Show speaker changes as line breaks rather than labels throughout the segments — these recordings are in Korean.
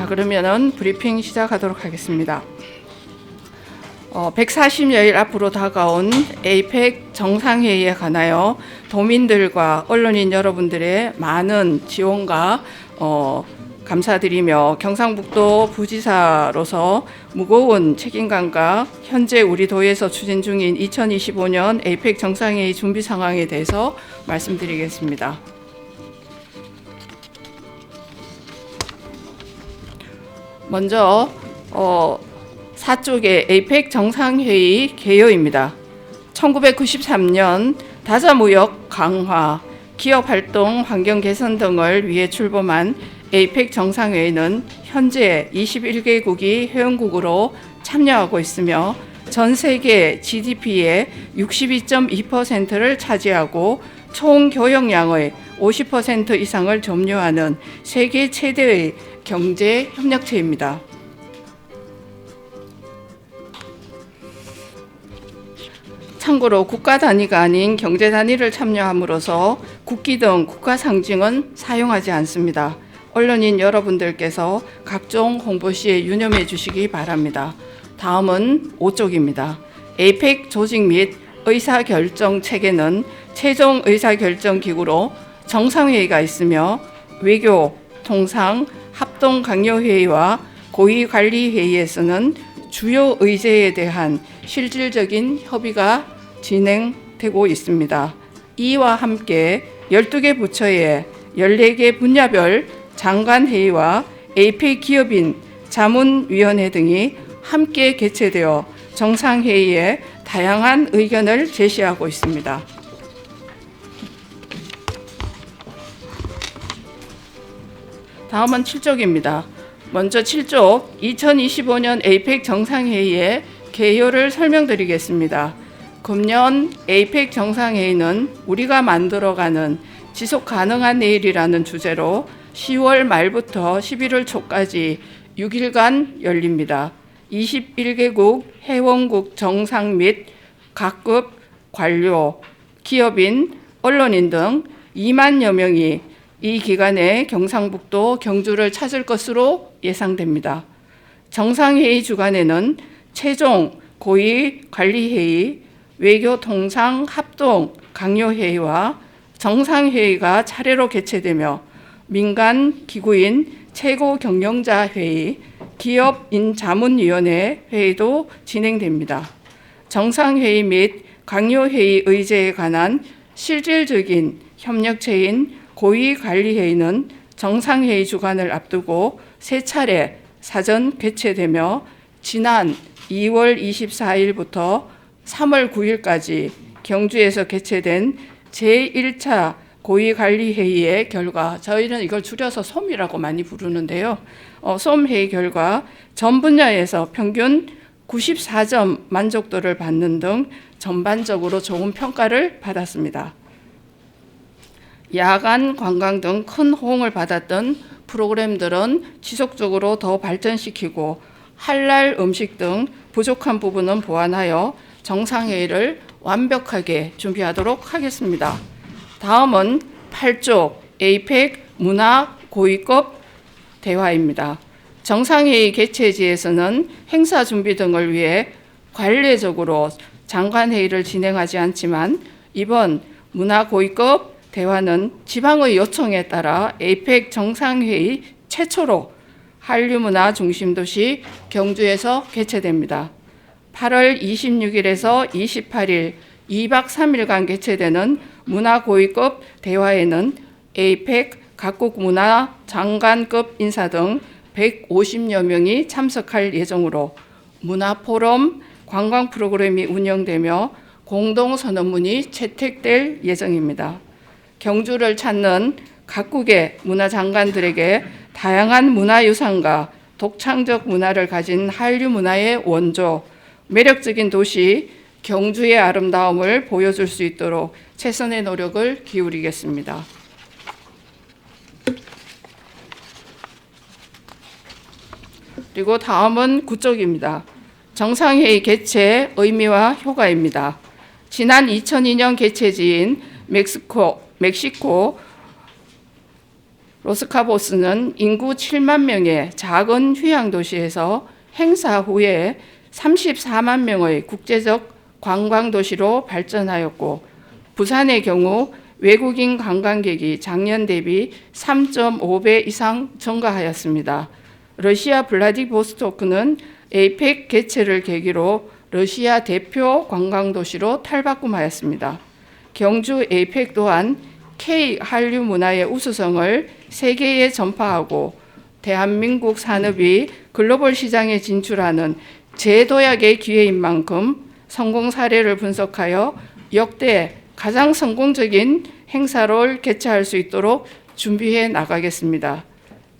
그러면은 브리핑 시작하도록 하겠습니다. 140여일 앞으로 다가온 에이펙 정상회의에 관하여 도민들과 언론인 여러분들의 많은 지원과 감사드리며 경상북도 부지사로서 무거운 책임감과 현재 우리 도에서 추진 중인 2025년 에이펙 정상회의 준비 상황에 대해서 말씀드리겠습니다. 먼저 사쪽의 에이펙 정상회의 개요입니다. 1993년 다자무역 강화, 기업활동 환경 개선 등을 위해 출범한 에이펙 정상회의는 현재 21개국이 회원국으로 참여하고 있으며 전 세계 GDP의 62.2%를 차지하고 총 교역량의 50% 이상을 점유하는 세계 최대의 경제 협력체입니다. 참고로 국가 단위가 아닌 경제 단위를 참여함으로써 국기 등 국가 상징은 사용하지 않습니다. 언론인 여러분들께서 각종 홍보 시에 유념해 주시기 바랍니다. 다음은 5쪽입니다. 에이펙 조직 및 의사결정 체계는 최종 의사결정 기구로 정상회의가 있으며 외교, 통상, 합동 강요회의와 고위관리회의에서는 주요 의제에 대한 실질적인 협의가 진행되고 있습니다. 이와 함께 12개 부처의 14개 분야별 장관회의와 에이펙 기업인 자문위원회 등이 함께 개최되어 정상회의에 다양한 의견을 제시하고 있습니다. 다음은 7쪽입니다. 먼저 7쪽 2025년 에이펙 정상회의의 개요를 설명드리겠습니다. 금년 에이펙 정상회의는 우리가 만들어가는 지속 가능한 내일이라는 주제로 10월 말부터 11월 초까지 6일간 열립니다. 21개국 회원국 정상 및 각급 관료, 기업인, 언론인 등 2만여 명이 이 기간에 경상북도 경주를 찾을 것으로 예상됩니다. 정상회의 주간에는 최종 고위관리회의, 외교통상 합동 강요회의와 정상회의가 차례로 개최되며 민간 기구인 최고경영자회의, 기업인 자문위원회 회의도 진행됩니다. 정상회의 및 강요회의 의제에 관한 실질적인 협력체인 고위관리회의는 정상회의 주간을 앞두고 3차례 사전 개최되며 지난 2월 24일부터 3월 9일까지 경주에서 개최된 제1차 고위관리회의의 결과, 저희는 이걸 줄여서 솜이라고 많이 부르는데요. 솜회의 결과 전 분야에서 평균 94점 만족도를 받는 등 전반적으로 좋은 평가를 받았습니다. 야간 관광 등 큰 호응을 받았던 프로그램들은 지속적으로 더 발전시키고 할랄 음식 등 부족한 부분은 보완하여 정상회의를 완벽하게 준비하도록 하겠습니다. 다음은 8쪽 에이펙 문화 고위급 대화입니다. 정상회의 개최지에서는 행사 준비 등을 위해 관례적으로 장관회의를 진행하지 않지만 이번 문화 고위급 대화는 지방의 요청에 따라 에이펙 정상회의 최초로 한류문화 중심도시 경주에서 개최됩니다. 8월 26일에서 28일 2박 3일간 개최되는 문화 고위급 대화에는 에이펙 각국 문화 장관급 인사 등 150여 명이 참석할 예정으로 문화 포럼, 관광 프로그램이 운영되며 공동 선언문이 채택될 예정입니다. 경주를 찾는 각국의 문화 장관들에게 다양한 문화유산과 독창적 문화를 가진 한류 문화의 원조, 매력적인 도시 경주의 아름다움을 보여줄 수 있도록 최선의 노력을 기울이겠습니다. 그리고 다음은 9쪽입니다. 정상회의 개최 의미와 효과입니다. 지난 2002년 개최지인 멕시코 로스카보스는 인구 7만 명의 작은 휴양 도시에서 행사 후에 34만 명의 국제적 관광 도시로 발전하였고, 부산의 경우 외국인 관광객이 작년 대비 3.5배 이상 증가하였습니다. 러시아 블라디보스토크는 에이펙 개최를 계기로 러시아 대표 관광 도시로 탈바꿈하였습니다. 경주 에이펙 또한 K 한류 문화의 우수성을 세계에 전파하고 대한민국 산업이 글로벌 시장에 진출하는 재도약의 기회인 만큼 성공 사례를 분석하여 역대 가장 성공적인 행사를 개최할 수 있도록 준비해 나가겠습니다.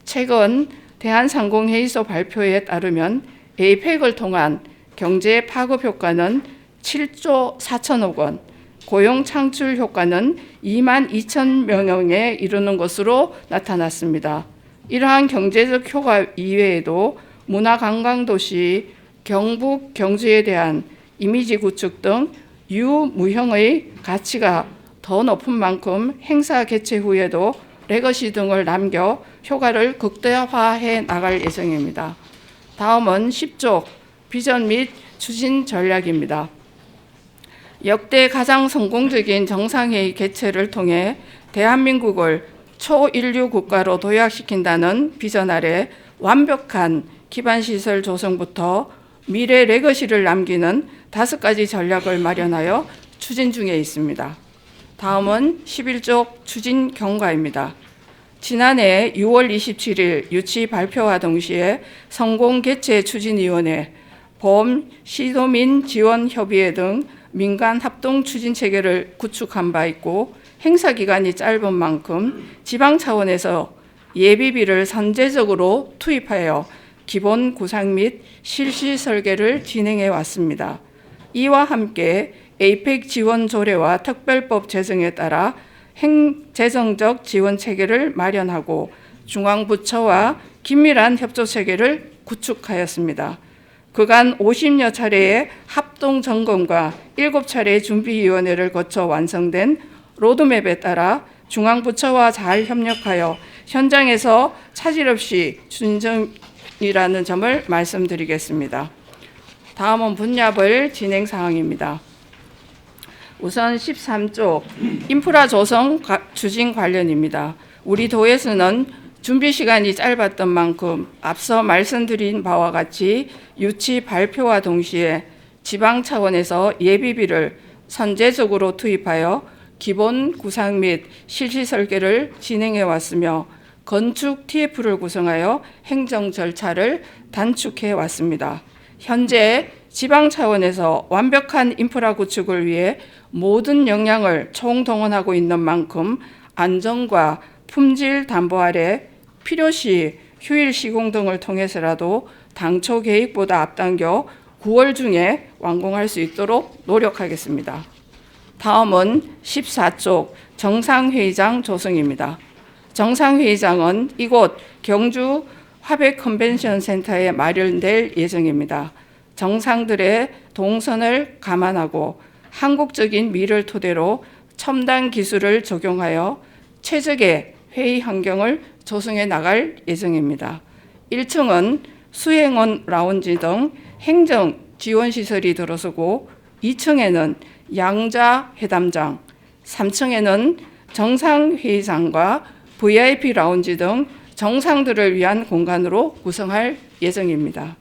최근 대한상공회의소 발표에 따르면 에이펙을 통한 경제 파급 효과는 7조 4천억 원, 고용 창출 효과는 2만 2천 명에 이르는 것으로 나타났습니다. 이러한 경제적 효과 이외에도 문화관광도시, 경북, 경주에 대한 이미지 구축 등 유무형의 가치가 더 높은 만큼 행사 개최 후에도 레거시 등을 남겨 효과를 극대화해 나갈 예정입니다. 다음은 10조 비전 및 추진 전략입니다. 역대 가장 성공적인 정상회의 개최를 통해 대한민국을 초인류 국가로 도약시킨다는 비전 아래 완벽한 기반시설 조성부터 미래 레거시를 남기는 5가지 전략을 마련하여 추진 중에 있습니다. 다음은 11조 추진 경과입니다. 지난해 6월 27일 유치 발표와 동시에 성공 개최 추진위원회, 범 시도민 지원 협의회 등 민간 합동 추진 체계를 구축한 바 있고, 행사 기간이 짧은 만큼 지방 차원에서 예비비를 선제적으로 투입하여 기본 구상 및 실시 설계를 진행해 왔습니다. 이와 함께 에이펙 지원 조례와 특별법 제정에 따라 행재정적 지원 체계를 마련하고 중앙부처와 긴밀한 협조 체계를 구축하였습니다. 그간 50여 차례의 합동 점검과 7차례의 준비위원회를 거쳐 완성된 로드맵에 따라 중앙부처와 잘 협력하여 현장에서 차질 없이 준정이라는 점을 말씀드리겠습니다. 다음은 분야별 진행 사항입니다. 우선 13조 인프라 조성 추진 관련입니다. 우리 도에서는 준비 시간이 짧았던 만큼 앞서 말씀드린 바와 같이 유치 발표와 동시에 지방 차원에서 예비비를 선제적으로 투입하여 기본 구상 및 실시 설계를 진행해 왔으며, 건축 TF를 구성하여 행정 절차를 단축해 왔습니다. 현재 지방 차원에서 완벽한 인프라 구축을 위해 모든 역량을 총동원하고 있는 만큼 안전과 품질 담보 아래 필요시 휴일 시공 등을 통해서라도 당초 계획보다 앞당겨 9월 중에 완공할 수 있도록 노력하겠습니다. 다음은 14쪽 정상회의장 조성입니다. 정상회의장은 이곳 경주 화백 컨벤션 센터에 마련될 예정입니다. 정상들의 동선을 감안하고 한국적인 미를 토대로 첨단 기술을 적용하여 최적의 회의 환경을 조성해 나갈 예정입니다. 1층은 수행원 라운지 등 행정 지원 시설이 들어서고, 2층에는 양자 회담장, 3층에는 정상회의장과 VIP 라운지 등 정상들을 위한 공간으로 구성할 예정입니다.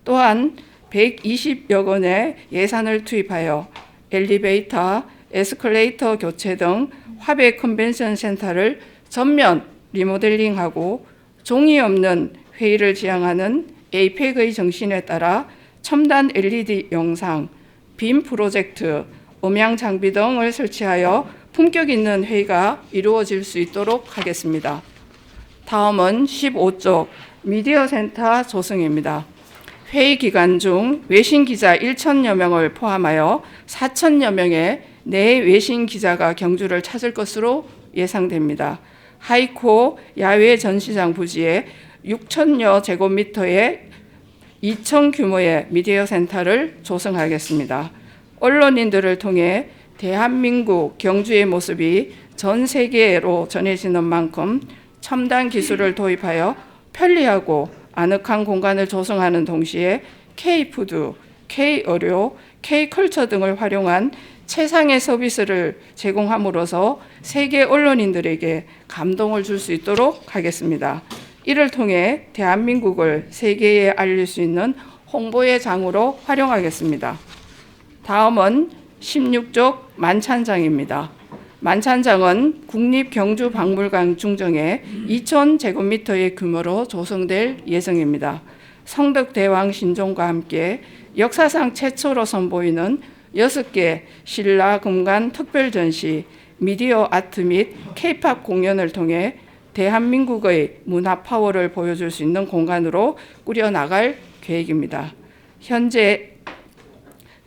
또한 120여 건의 예산을 투입하여 엘리베이터, 에스컬레이터 교체 등 화백 컨벤션 센터를 전면 리모델링하고 종이 없는 회의를 지향하는 에이펙의 정신에 따라 첨단 LED 영상, 빔 프로젝트, 음향 장비 등을 설치하여 품격 있는 회의가 이루어질 수 있도록 하겠습니다. 다음은 15쪽 미디어 센터 조성입니다. 회의 기간 중 외신 기자 1,000여 명을 포함하여 4,000여 명의 내 외신 기자가 경주를 찾을 것으로 예상됩니다. 하이코 야외 전시장 부지에 6,000여 제곱미터의 2층 규모의 미디어 센터를 조성하겠습니다. 언론인들을 통해 대한민국 경주의 모습이 전 세계로 전해지는 만큼 첨단 기술을 도입하여 편리하고 아늑한 공간을 조성하는 동시에 K푸드, K의료, K컬처 등을 활용한 최상의 서비스를 제공함으로써 세계 언론인들에게 감동을 줄 수 있도록 하겠습니다. 이를 통해 대한민국을 세계에 알릴 수 있는 홍보의 장으로 활용하겠습니다. 다음은 16족 만찬장입니다. 만찬장은 국립경주박물관 중정에 2,000제곱미터의 규모로 조성될 예정입니다. 성덕대왕 신종과 함께 역사상 최초로 선보이는 6개 신라 금관 특별전시, 미디어 아트 및 K-팝 공연을 통해 대한민국의 문화 파워를 보여줄 수 있는 공간으로 꾸려나갈 계획입니다. 현재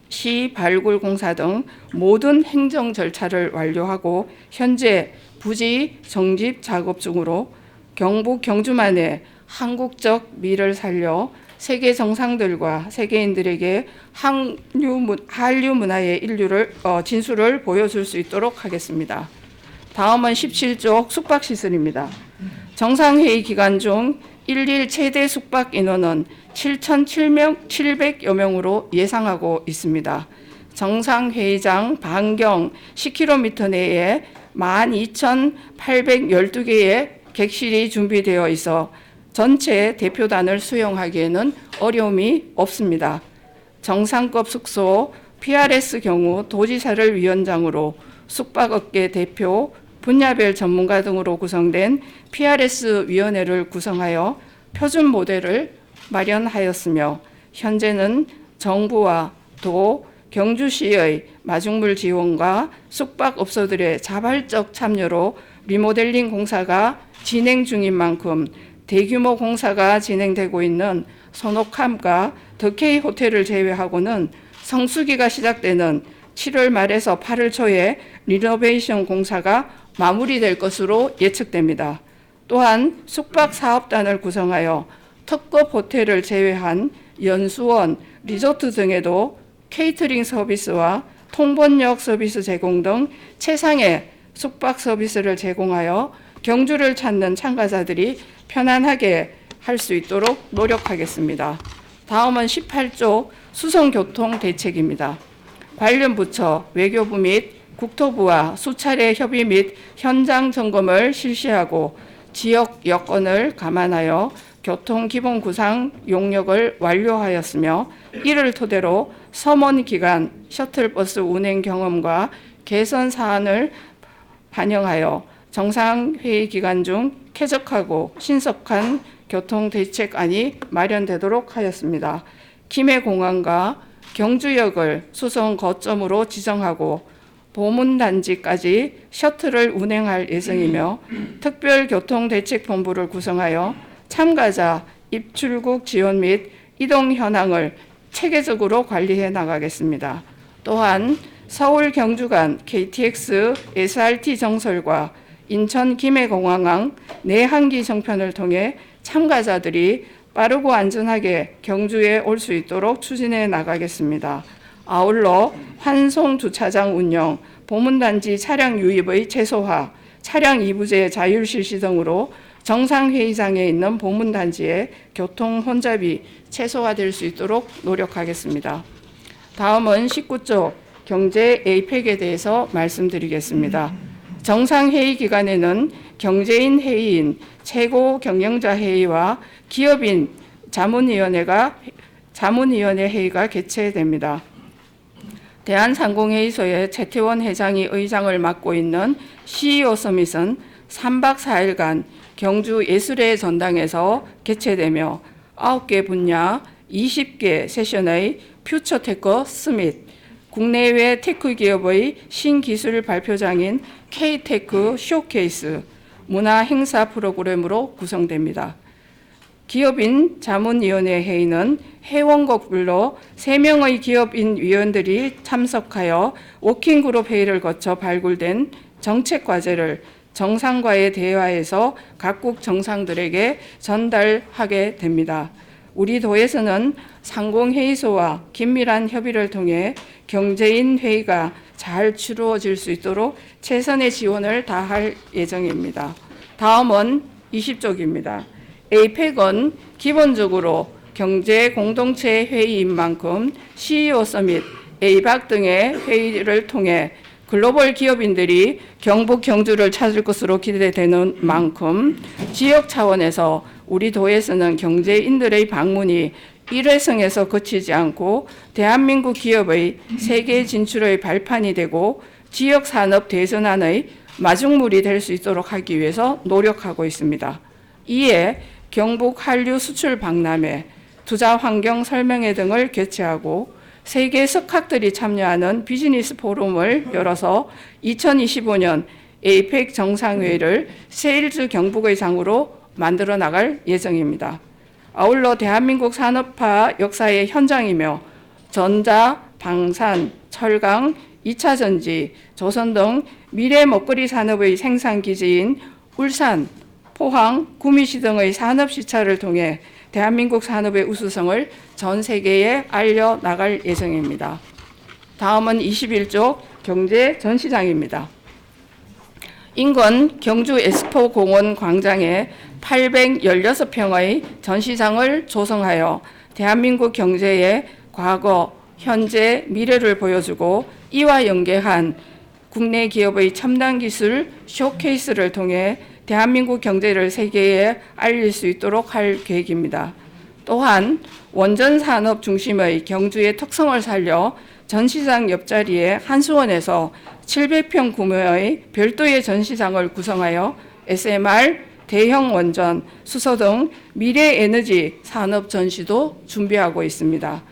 시 발굴 공사 등 모든 행정 절차를 완료하고 현재 부지 정집 작업 중으로 경북 경주만의 한국적 미를 살려 세계 정상들과 세계인들에게 한류 문화의 진수를 보여줄 수 있도록 하겠습니다. 다음은 17쪽 숙박시설입니다. 정상회의 기간 중 일일 최대 숙박 인원은 7,700여 명으로 예상하고 있습니다. 정상회의장 반경 10km 내에 12,812개의 객실이 준비되어 있어 전체 대표단을 수용하기에는 어려움이 없습니다. 정상급 숙소 PRS 경우 도지사를 위원장으로 숙박업계 대표, 분야별 전문가 등으로 구성된 PRS 위원회를 구성하여 표준 모델을 마련하였으며 현재는 정부와 도, 경주시의 마중물 지원과 숙박업소들의 자발적 참여로 리모델링 공사가 진행 중인 만큼 대규모 공사가 진행되고 있는 선호캄과 더케이 호텔을 제외하고는 성수기가 시작되는 7월 말에서 8월 초에 리노베이션 공사가 마무리될 것으로 예측됩니다. 또한 숙박 사업단을 구성하여 특급 호텔을 제외한 연수원, 리조트 등에도 케이터링 서비스와 통번역 서비스 제공 등 최상의 숙박 서비스를 제공하여 경주를 찾는 참가자들이 편안하게 할 수 있도록 노력하겠습니다. 다음은 18조 수송교통 대책입니다. 관련 부처, 외교부 및 국토부와 수차례 협의 및 현장 점검을 실시하고 지역 여건을 감안하여 교통 기본 구상 용역을 완료하였으며 이를 토대로 서먼 기간 셔틀버스 운행 경험과 개선 사안을 반영하여 정상회의 기간 중 쾌적하고 신속한 교통대책안이 마련되도록 하였습니다. 김해공항과 경주역을 수송 거점으로 지정하고 보문단지까지 셔틀을 운행할 예정이며 특별교통대책본부를 구성하여 참가자 입출국 지원 및 이동 현황을 체계적으로 관리해 나가겠습니다. 또한 서울 경주 간 KTX SRT 정설과 인천 김해공항항 내항기 정편을 통해 참가자들이 빠르고 안전하게 경주에 올 수 있도록 추진해 나가겠습니다. 아울러 환송 주차장 운영, 보문단지 차량 유입의 최소화, 차량 이부제 자율 실시 등으로 정상회의장에 있는 보문단지의 교통 혼잡이 최소화될 수 있도록 노력하겠습니다. 다음은 19조 경제 APEC에 대해서 말씀드리겠습니다. 정상회의 기간에는 경제인 회의인 최고 경영자 회의와 기업인 자문위원회 회의가 개최됩니다. 대한상공회의소의 최태원 회장이 의장을 맡고 있는 CEO 서밋은 3박 4일간 경주 예술의 전당에서 개최되며 9개 분야 20개 세션의 퓨처테크 스밋, 국내외 테크 기업의 신기술 발표장인 K테크 쇼케이스, 문화 행사 프로그램으로 구성됩니다. 기업인 자문위원회 회의는 회원국별로 3명의 기업인 위원들이 참석하여 워킹그룹 회의를 거쳐 발굴된 정책 과제를 정상과의 대화에서 각국 정상들에게 전달하게 됩니다. 우리 도에서는 상공회의소와 긴밀한 협의를 통해 경제인 회의가 잘 치루어질 수 있도록 최선의 지원을 다할 예정입니다. 다음은 20쪽입니다. APEC은 기본적으로 경제 공동체 회의인 만큼 CEO 서밋, APEC 등의 회의를 통해 글로벌 기업인들이 경북 경주를 찾을 것으로 기대되는 만큼 지역 차원에서 우리 도에서는 경제인들의 방문이 일회성에서 그치지 않고 대한민국 기업의 세계 진출의 발판이 되고 지역 산업 대전환의 마중물이 될 수 있도록 하기 위해서 노력하고 있습니다. 이에 경북 한류 수출 박람회, 투자 환경 설명회 등을 개최하고 세계 석학들이 참여하는 비즈니스 포럼을 열어서 2025년 에이펙 정상회의를 세일즈 경북의 장으로 만들어 나갈 예정입니다. 아울러 대한민국 산업화 역사의 현장이며 전자, 방산, 철강, 2차 전지, 조선 등 미래 먹거리 산업의 생산기지인 울산, 포항, 구미시 등의 산업 시찰을 통해 대한민국 산업의 우수성을 전 세계에 알려나갈 예정입니다. 다음은 21쪽 경제 전시장입니다. 인근 경주 엑스포 공원 광장에 816평의 전시장을 조성하여 대한민국 경제의 과거, 현재, 미래를 보여주고 이와 연계한 국내 기업의 첨단 기술 쇼케이스를 통해 대한민국 경제를 세계에 알릴 수 있도록 할 계획입니다. 또한 원전 산업 중심의 경주의 특성을 살려 전시장 옆자리에 한수원에서 700평 규모의 별도의 전시장을 구성하여 SMR, 대형 원전, 수소 등 미래 에너지 산업 전시도 준비하고 있습니다.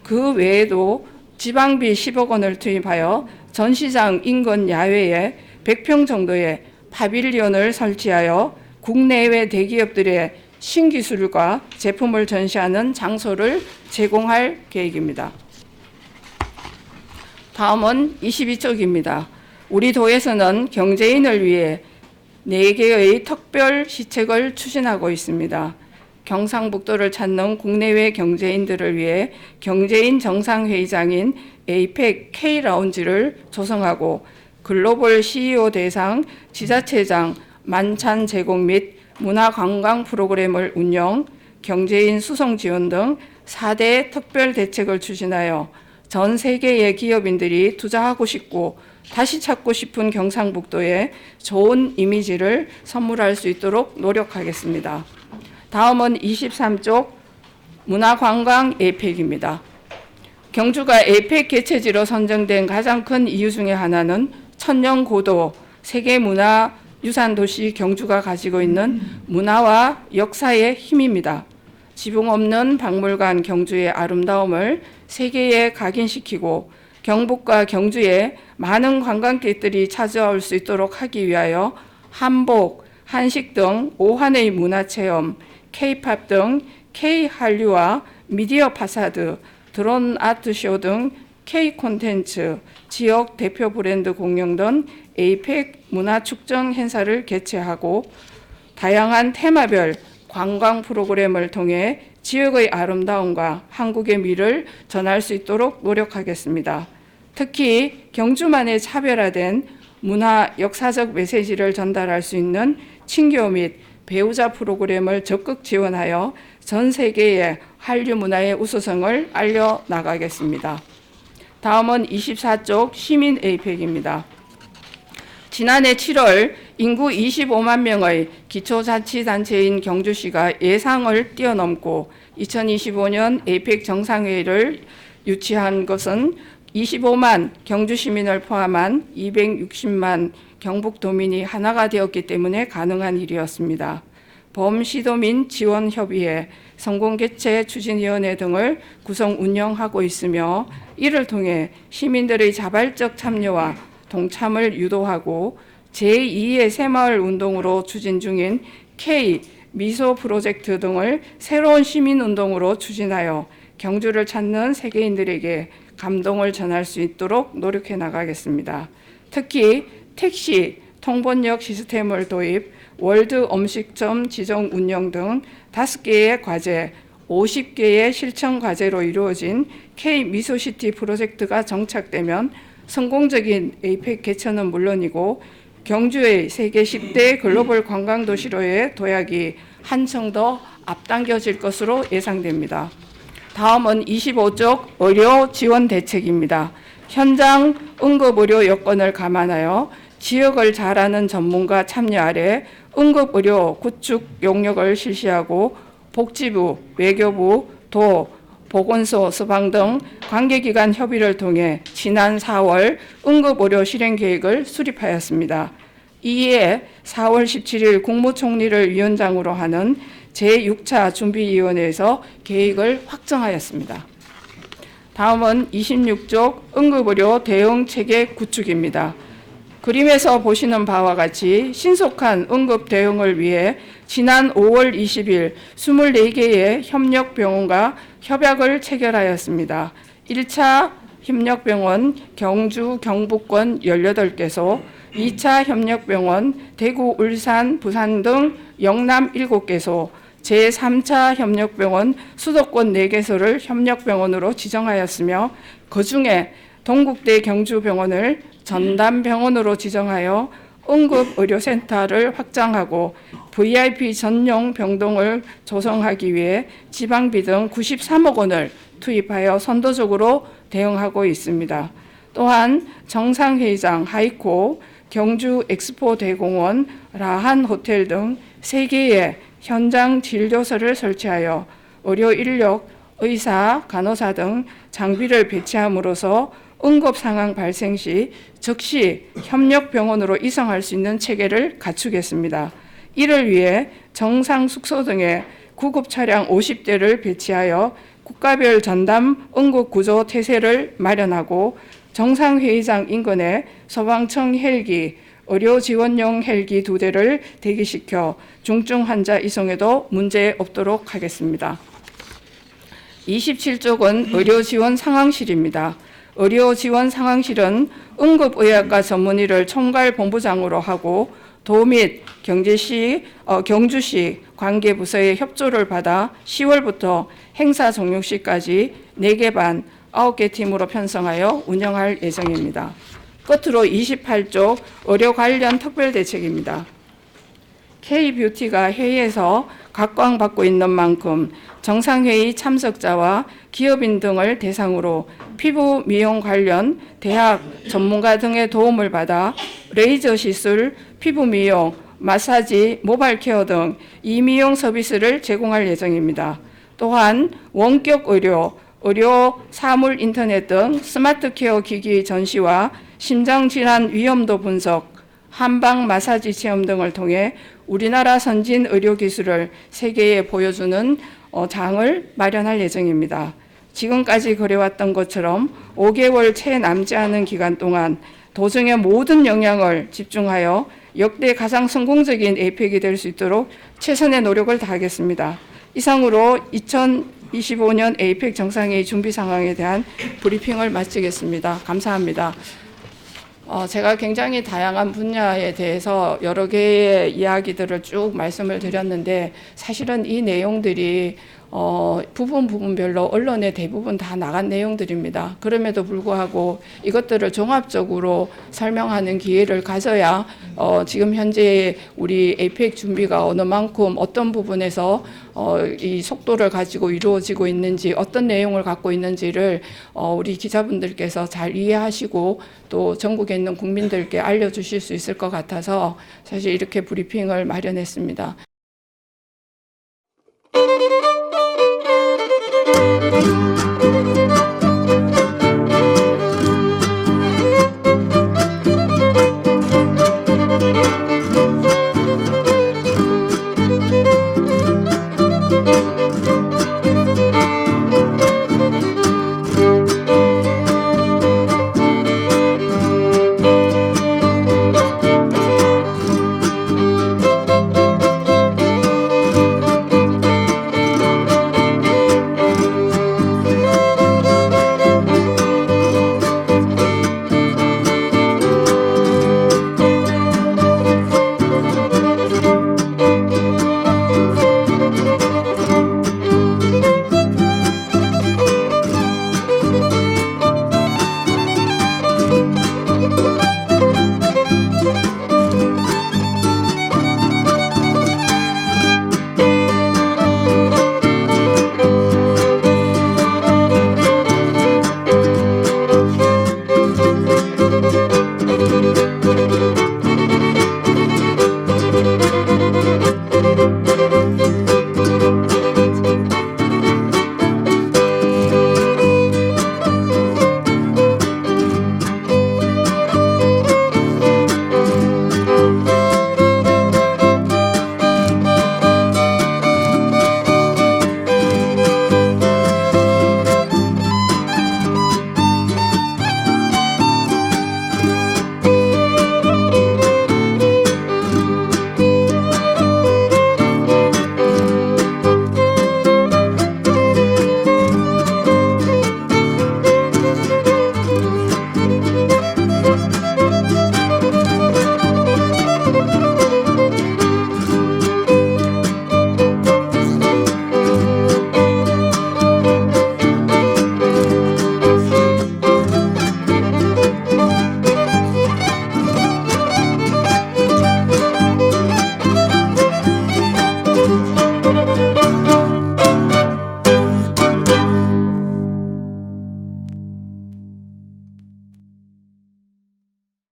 그 외에도 지방비 10억 원을 투입하여 전시장 인근 야외에 100평 정도의 파빌리온을 설치하여 국내외 대기업들의 신기술과 제품을 전시하는 장소를 제공할 계획입니다. 다음은 22쪽입니다. 우리 도에서는 경제인을 위해 4개의 특별 시책을 추진하고 있습니다. 경상북도를 찾는 국내외 경제인들을 위해 경제인 정상회의장인 에이펙 K라운지를 조성하고 글로벌 CEO 대상 지자체장 만찬 제공 및 문화관광 프로그램을 운영, 경제인 수송 지원 등 4대 특별 대책을 추진하여 전 세계의 기업인들이 투자하고 싶고 다시 찾고 싶은 경상북도에 좋은 이미지를 선물할 수 있도록 노력하겠습니다. 다음은 23쪽 문화관광 에이펙입니다. 경주가 에이펙 개최지로 선정된 가장 큰 이유 중에 하나는 천년고도 세계문화유산도시 경주가 가지고 있는 문화와 역사의 힘입니다. 지붕 없는 박물관 경주의 아름다움을 세계에 각인시키고 경북과 경주에 많은 관광객들이 찾아올 수 있도록 하기 위하여 한복, 한식 등 5환의 문화체험, K-팝 등 K-한류와 미디어 파사드, 드론 아트쇼 등 K 콘텐츠, 지역 대표 브랜드 공연 등 에이펙 문화축전 행사를 개최하고 다양한 테마별 관광 프로그램을 통해 지역의 아름다움과 한국의 미를 전할 수 있도록 노력하겠습니다. 특히 경주만의 차별화된 문화 역사적 메시지를 전달할 수 있는 친교 및 배우자 프로그램을 적극 지원하여 전 세계의 한류 문화의 우수성을 알려나가겠습니다. 다음은 24쪽 시민 에이펙입니다. 지난해 7월 인구 25만 명의 기초자치단체인 경주시가 예상을 뛰어넘고 2025년 에이펙 정상회의를 유치한 것은 25만 경주 시민을 포함한 260만 경북도민이 하나가 되었기 때문에 가능한 일이었습니다. 범시도민 지원협의회, 성공개최 추진위원회 등을 구성 운영하고 있으며 이를 통해 시민들의 자발적 참여와 동참을 유도하고 제2의 새마을 운동으로 추진 중인 K 미소 프로젝트 등을 새로운 시민운동으로 추진하여 경주를 찾는 세계인들에게 감동을 전할 수 있도록 노력해 나가겠습니다. 특히 택시, 통번역 시스템을 도입, 월드 음식점 지정 운영 등 5개의 과제, 50개의 실천 과제로 이루어진 K 미소시티 프로젝트가 정착되면 성공적인 에이펙 개최는 물론이고 경주의 세계 10대 글로벌 관광도시로의 도약이 한층 더 앞당겨질 것으로 예상됩니다. 다음은 25쪽 의료 지원 대책입니다. 현장 응급의료 여건을 감안하여 지역을 잘 아는 전문가 참여 아래 응급의료 구축 용역을 실시하고 복지부, 외교부, 도, 보건소, 서방 등 관계기관 협의를 통해 지난 4월 응급의료 실행계획을 수립하였습니다. 이에 4월 17일 국무총리를 위원장으로 하는 제6차 준비위원회에서 계획을 확정하였습니다. 다음은 26쪽 응급의료 대응체계 구축입니다. 그림에서 보시는 바와 같이 신속한 응급 대응을 위해 지난 5월 20일 24개의 협력병원과 협약을 체결하였습니다. 1차 협력병원 경주, 경북권 18개소, 2차 협력병원 대구, 울산, 부산 등 영남 7개소, 제3차 협력병원 수도권 4개소를 협력병원으로 지정하였으며 그중에 동국대 경주병원을 전담병원으로 지정하여 응급의료센터를 확장하고 VIP 전용 병동을 조성하기 위해 지방비 등 93억 원을 투입하여 선도적으로 대응하고 있습니다. 또한 정상회의장 하이코, 경주 엑스포 대공원, 라한 호텔 등 3개의 현장 진료소를 설치하여 의료 인력, 의사, 간호사 등 장비를 배치함으로써 응급 상황 발생 시 즉시 협력병원으로 이송할 수 있는 체계를 갖추겠습니다. 이를 위해 정상 숙소 등에 구급 차량 50대를 배치하여 국가별 전담 응급 구조 태세를 마련하고 정상회의장 인근에 소방청 헬기, 의료 지원용 헬기 2대를 대기시켜 중증 환자 이송에도 문제 없도록 하겠습니다. 27쪽은 의료 지원 상황실입니다. 의료 지원 상황실은 응급의학과 전문의를 총괄 본부장으로 하고 도 및 경주시 관계부서의 협조를 받아 10월부터 행사 종료 시까지 4개 반 9개 팀으로 편성하여 운영할 예정입니다. 끝으로 28쪽 의료 관련 특별대책입니다. K-뷰티가 회의에서 각광받고 있는 만큼 정상회의 참석자와 기업인 등을 대상으로 피부 미용 관련 대학 전문가 등의 도움을 받아 레이저 시술, 피부 미용, 마사지, 모발 케어 등 이미용 서비스를 제공할 예정입니다. 또한 원격 의료, 의료 사물 인터넷 등 스마트 케어 기기 전시와 심장질환 위험도 분석, 한방 마사지 체험 등을 통해 우리나라 선진 의료 기술을 세계에 보여주는 장을 마련할 예정입니다. 지금까지 그래왔던 것처럼 5개월 채 남지 않은 기간 동안 도정의 모든 역량을 집중하여 역대 가장 성공적인 에이펙이 될 수 있도록 최선의 노력을 다하겠습니다. 이상으로 2025년 에이펙 정상회의 준비 상황에 대한 브리핑을 마치겠습니다. 감사합니다. 제가 굉장히 다양한 분야에 대해서 여러 개의 이야기들을 쭉 말씀을 드렸는데 사실은 이 내용들이 부분별로 언론에 대부분 다 나간 내용들입니다. 그럼에도 불구하고 이것들을 종합적으로 설명하는 기회를 가져야 지금 현재 우리 에이펙 준비가 어느 만큼 어떤 부분에서 이 속도를 가지고 이루어지고 있는지 어떤 내용을 갖고 있는지를 우리 기자분들께서 잘 이해하시고 또 전국에 있는 국민들께 알려주실 수 있을 것 같아서 사실 이렇게 브리핑을 마련했습니다.